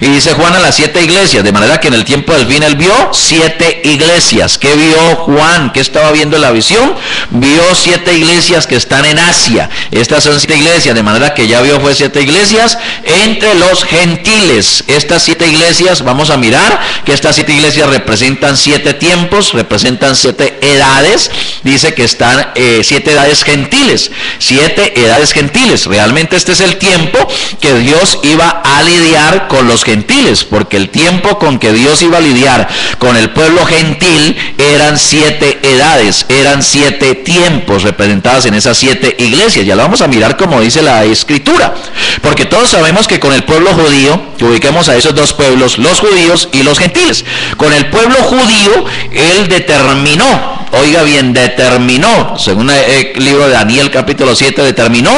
Y dice Juan a las 7 iglesias, de manera que en el tiempo del fin él vio 7 iglesias. ¿Qué vio Juan? ¿Qué estaba viendo en la visión? Vio 7 iglesias que están en Asia. Estas son 7 iglesias, de manera que ya vio fue 7 iglesias entre los gentiles. Estas 7 iglesias, vamos a mirar que estas 7 iglesias representan 7 tiempos, representan 7 edades. Dice que están 7 edades gentiles, 7 edades gentiles. Realmente este es el tiempo que Dios iba a lidiar con los gentiles, porque el tiempo con que Dios iba a lidiar con el pueblo gentil eran 7 edades, eran 7 tiempos representadas en esas 7 iglesias. Ya lo vamos a mirar como dice la Escritura, porque todos sabemos que con el pueblo judío, que ubiquemos a esos dos pueblos, los judíos y los gentiles. Con el pueblo judío, él determinó, oiga bien, determinó, según el libro de Daniel capítulo 7, determinó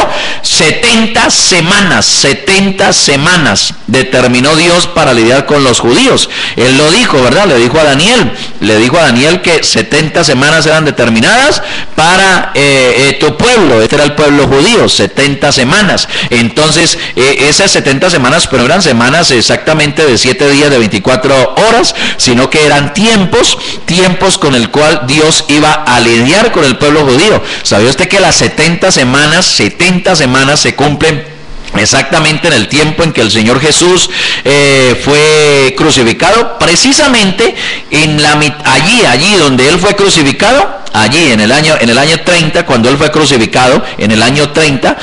70 semanas determinó Dios para lidiar con los judíos. Él lo dijo, ¿verdad? Le dijo a Daniel que 70 semanas eran determinadas para tu pueblo. Este era el pueblo judío, 70 semanas. Entonces, esas 70 semanas, pero eran semanas exactamente de 7 días, de 24 horas, sino que eran tiempos con el cual Dios iba a lidiar con el pueblo judío. ¿Sabía usted que las 70 semanas se cumplen exactamente en el tiempo en que el Señor Jesús fue crucificado? Precisamente en allí donde Él fue crucificado, allí en el año 30, cuando Él fue crucificado, en el año 30,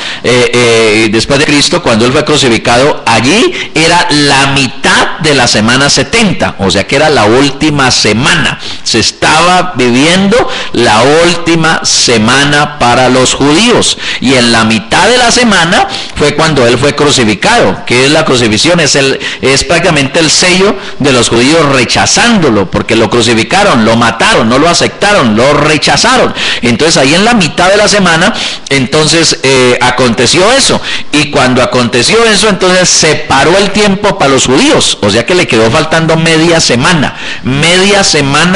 después de Cristo, cuando Él fue crucificado, allí era la mitad de la semana 70, o sea que era la última semana. Se estaba viviendo la última semana para los judíos, y en la mitad de la semana fue cuando Él fue crucificado. ¿Qué es la crucifixión? Es prácticamente el sello de los judíos rechazándolo, porque lo crucificaron, lo mataron, no lo aceptaron, lo rechazaron. Entonces ahí en la mitad de la semana, entonces aconteció eso, y cuando aconteció eso, entonces se paró el tiempo para los judíos, o sea que le quedó faltando media semana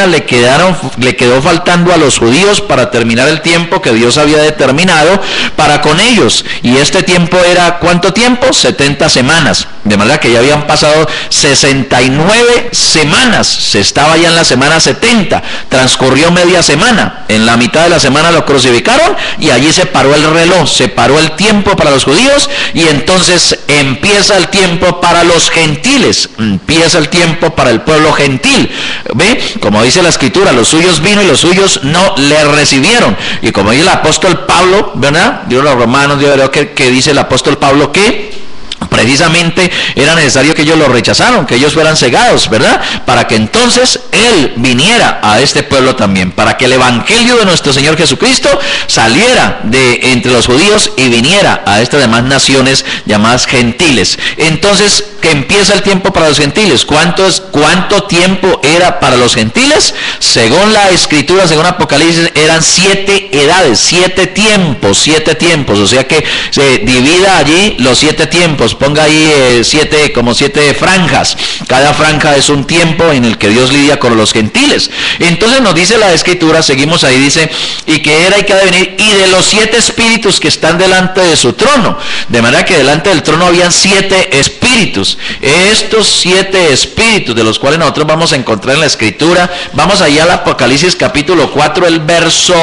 le quedó faltando a los judíos para terminar el tiempo que Dios había determinado para con ellos. Y este tiempo era, ¿cuánto tiempo? 70 semanas, de manera que ya habían pasado 69 semanas, se estaba ya en la semana 70, transcurrió media semana, en la mitad de la semana lo crucificaron, y allí se paró el reloj, se paró el tiempo para los judíos, y entonces empieza el tiempo para los gentiles, empieza el tiempo para el pueblo gentil. ¿Ve? Como dice la Escritura, los suyos vino y los suyos no le recibieron. Y como dice el apóstol Pablo, ¿verdad? Dios los romanos, yo creo que dice el apóstol Pablo que precisamente era necesario que ellos lo rechazaron, que ellos fueran cegados, ¿verdad? Para que entonces Él viniera a este pueblo también, para que el evangelio de nuestro Señor Jesucristo saliera de entre los judíos y viniera a estas demás naciones llamadas gentiles. Entonces, que empieza el tiempo para los gentiles. ¿Cuánto tiempo era para los gentiles? Según la Escritura, según Apocalipsis, eran 7 edades, 7 tiempos, o sea que se divida allí los 7 tiempos. Ponga ahí 7 franjas. Cada franja es un tiempo en el que Dios lidia con los gentiles. Entonces nos dice la Escritura, seguimos ahí, dice, y que era y que ha de venir, y de los 7 espíritus que están delante de su trono. De manera que delante del trono habían 7 espíritus. Estos 7 espíritus, de los cuales nosotros vamos a encontrar en la Escritura, vamos allá al Apocalipsis capítulo 4, el verso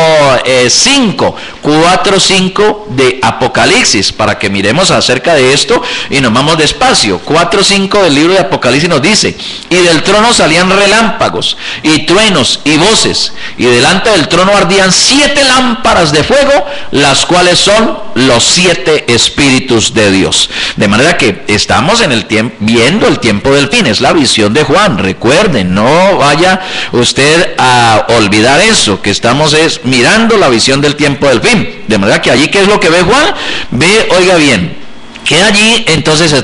5, 4-5 de Apocalipsis, para que miremos acerca de esto y nos vamos despacio. 4-5 del libro de Apocalipsis nos dice: y del trono salían relámpagos y truenos y voces, y delante del trono ardían 7 lámparas de fuego, las cuales son los 7 espíritus de Dios. De manera que estamos en el tiempo, viendo el tiempo del fin. Es la visión de Juan. Recuerden, no vaya usted a olvidar eso, que estamos mirando la visión del tiempo del fin. De manera que allí, ¿qué es lo que ve Juan? Ve, oiga bien, que allí entonces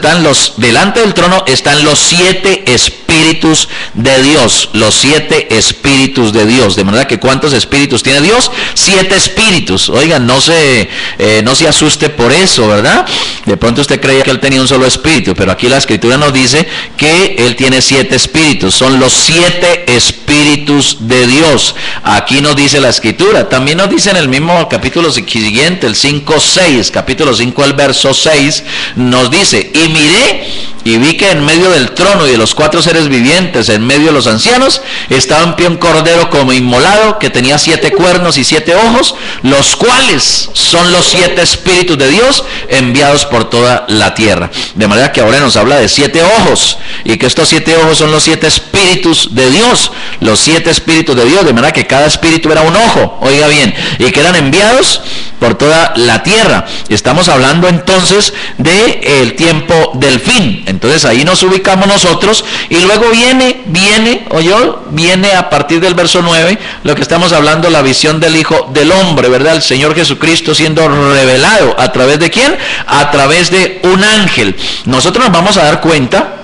delante del trono están los 7 espíritus de Dios, los 7 espíritus de Dios. De manera que ¿cuántos espíritus tiene Dios? 7 espíritus. Oigan, no se asuste por eso, ¿verdad? De pronto usted creía que Él tenía un solo espíritu, pero aquí la Escritura nos dice que Él tiene 7 espíritus. Son los 7 espíritus de Dios. Aquí nos dice la Escritura. También nos dice en el mismo capítulo siguiente, el 5-6, capítulo 5, el verso 6, nos dice: y miré y vi que en medio del trono y de los 4 seres vivientes, en medio de los ancianos, estaba en pie un cordero como inmolado, que tenía 7 cuernos y 7 ojos, los cuales son los 7 espíritus de Dios enviados por toda la tierra. De manera que ahora nos habla de 7 ojos, y que estos 7 ojos son los 7 espíritus de Dios, los 7 espíritus de Dios, de manera que cada espíritu era un ojo, oiga bien, y que eran enviados por toda la tierra. Estamos hablando entonces del tiempo del fin. Entonces ahí nos ubicamos nosotros, y luego viene a partir del verso 9, lo que estamos hablando, la visión del Hijo del Hombre, ¿verdad? El Señor Jesucristo siendo revelado, ¿a través de quién? A través de un ángel. Nosotros nos vamos a dar cuenta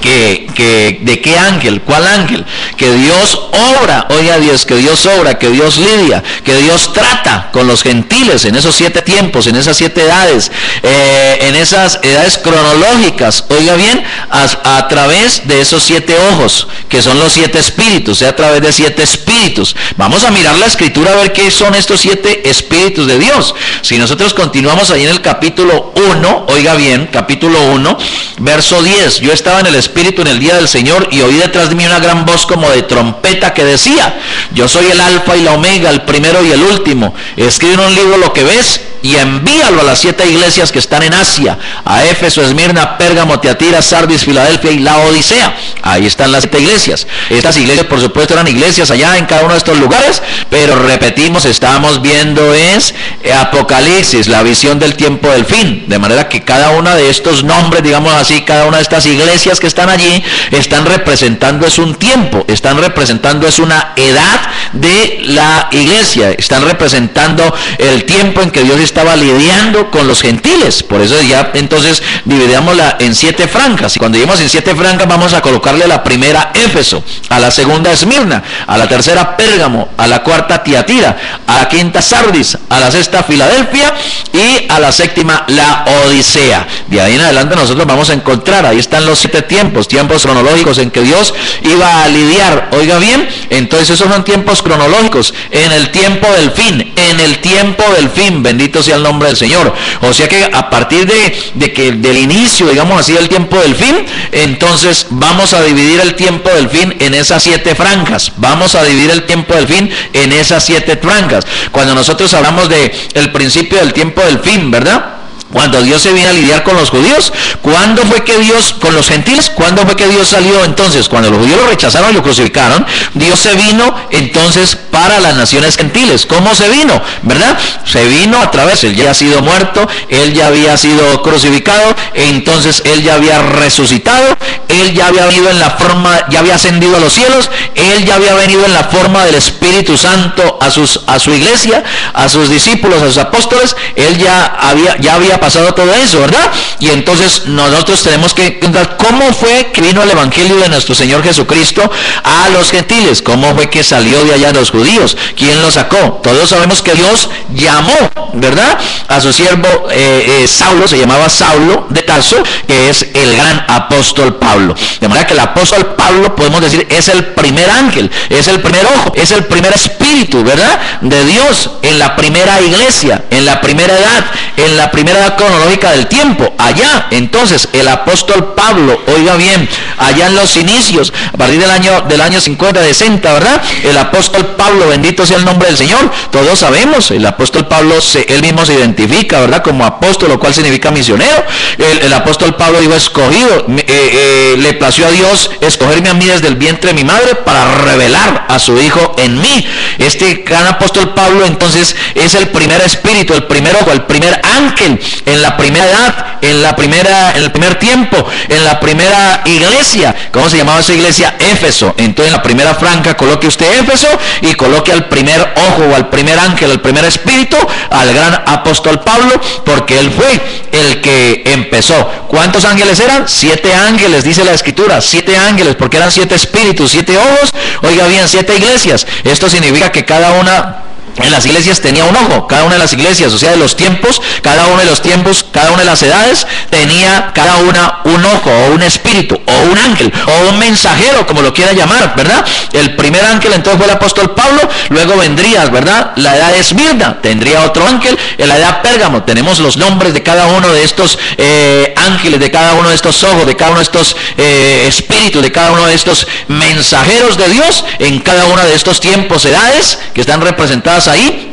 ¿de qué ángel? ¿Cuál ángel? Que Dios obra, oiga Dios, que Dios obra, que Dios lidia, que Dios trata con los gentiles en esos 7 tiempos, en esas 7 edades, en esas edades cronológicas, oiga bien, a través de esos 7 ojos, que son los 7 espíritus, a través de 7 espíritus. Vamos a mirar la escritura a ver qué son estos 7 espíritus de Dios. Si nosotros continuamos ahí en el capítulo 1, oiga bien, capítulo 1, verso 10, yo estaba en el espíritu en el día del Señor, y oí detrás de mí una gran voz como de trompeta que decía: yo soy el alfa y la omega, el primero y el último. Escribe en un libro lo que ves y envíalo a las 7 iglesias que están en Asia: a Éfeso, Esmirna, Pérgamo, Tiatira, Sardis, Filadelfia y Laodicea. Ahí están las 7 iglesias. Estas iglesias, por supuesto, eran iglesias allá en cada uno de estos lugares, pero repetimos, estamos viendo es Apocalipsis, la visión del tiempo del fin. De manera que cada uno de estos nombres, digamos así, cada una de estas iglesias que están allí, están representando es un tiempo, están representando es una edad de la iglesia, están representando el tiempo en que Dios estaba lidiando con los gentiles. Por eso ya entonces dividámosla en 7 franjas, y cuando lleguemos en 7 franjas vamos a colocarle a la primera Éfeso, a la segunda Esmirna, a la tercera Pérgamo, a la cuarta Tiatira, a la quinta Sardis, a la sexta Filadelfia y a la séptima Laodicea. De ahí en adelante nosotros vamos a encontrar, ahí están los 7 tiempos cronológicos en que Dios iba a lidiar, oiga bien. Entonces esos son tiempos cronológicos, en el tiempo del fin, bendito sea el nombre del Señor. O sea que a partir del inicio, digamos así, del tiempo del fin, entonces vamos a dividir el tiempo del fin en esas 7 franjas, Cuando nosotros hablamos de el principio del tiempo del fin, ¿verdad? Cuando Dios se viene a lidiar con los judíos, ¿cuándo fue que Dios, con los gentiles, cuándo fue que Dios salió entonces? Cuando los judíos lo rechazaron y lo crucificaron, Dios se vino entonces para las naciones gentiles. ¿Cómo se vino? ¿Verdad? Se vino a través, Él ya ha sido muerto, Él ya había sido crucificado, entonces Él ya había resucitado, Él ya había venido en la forma, ya había ascendido a los cielos, Él ya había venido en la forma del Espíritu Santo a su iglesia, a sus discípulos, a sus apóstoles. Él ya había pasado todo eso, ¿verdad? Y entonces nosotros tenemos que preguntar cómo fue que vino el evangelio de nuestro Señor Jesucristo a los gentiles, cómo fue que salió de allá de los judíos, quién lo sacó. Todos sabemos que Dios llamó, ¿verdad?, a su siervo Saulo, se llamaba Saulo de Tarso, que es el gran apóstol Pablo. De manera que el apóstol Pablo, podemos decir, es el primer ángel, es el primer ojo, es el primer espíritu, ¿verdad?, de Dios en la primera iglesia, en la primera edad, en la primera edad cronológica del tiempo. Allá entonces el apóstol Pablo, oiga bien, allá en los inicios, a partir del año 50, 60, ¿verdad?, el apóstol Pablo, bendito sea el nombre del Señor. Todos sabemos, el apóstol Pablo él mismo se identifica, ¿verdad?, como apóstol, lo cual significa misionero. El apóstol Pablo dijo: escogido, le plació a Dios escogerme a mí desde el vientre de mi madre para revelar a su Hijo en mí. Este gran apóstol Pablo entonces es el primer espíritu, el primer ojo, el primer ángel en la primera edad, en el primer tiempo, en la primera iglesia. ¿Cómo se llamaba esa iglesia? Éfeso. Entonces en la primera franja coloque usted Éfeso y coloque al primer ojo o al primer ángel, al primer espíritu, al gran apóstol Pablo, porque él fue el que empezó. ¿Cuántos ángeles eran? 7 ángeles, dice la escritura, 7 ángeles, porque eran 7 espíritus, 7 ojos, oiga bien, 7 iglesias. Esto significa que cada una en las iglesias tenía un ojo. Cada una de las iglesias, o sea, de los tiempos, cada uno de los tiempos, cada una de las edades, tenía cada una un ojo, o un espíritu, o un ángel, o un mensajero, como lo quiera llamar, ¿verdad? El primer ángel entonces fue el apóstol Pablo. Luego vendría, ¿verdad?, la edad de Esmirna, tendría otro ángel. En la edad Pérgamo tenemos los nombres de cada uno de estos ángeles, de cada uno de estos ojos, de cada uno de estos espíritus, de cada uno de estos mensajeros de Dios, en cada uno de estos tiempos, edades, que están representadas ahí.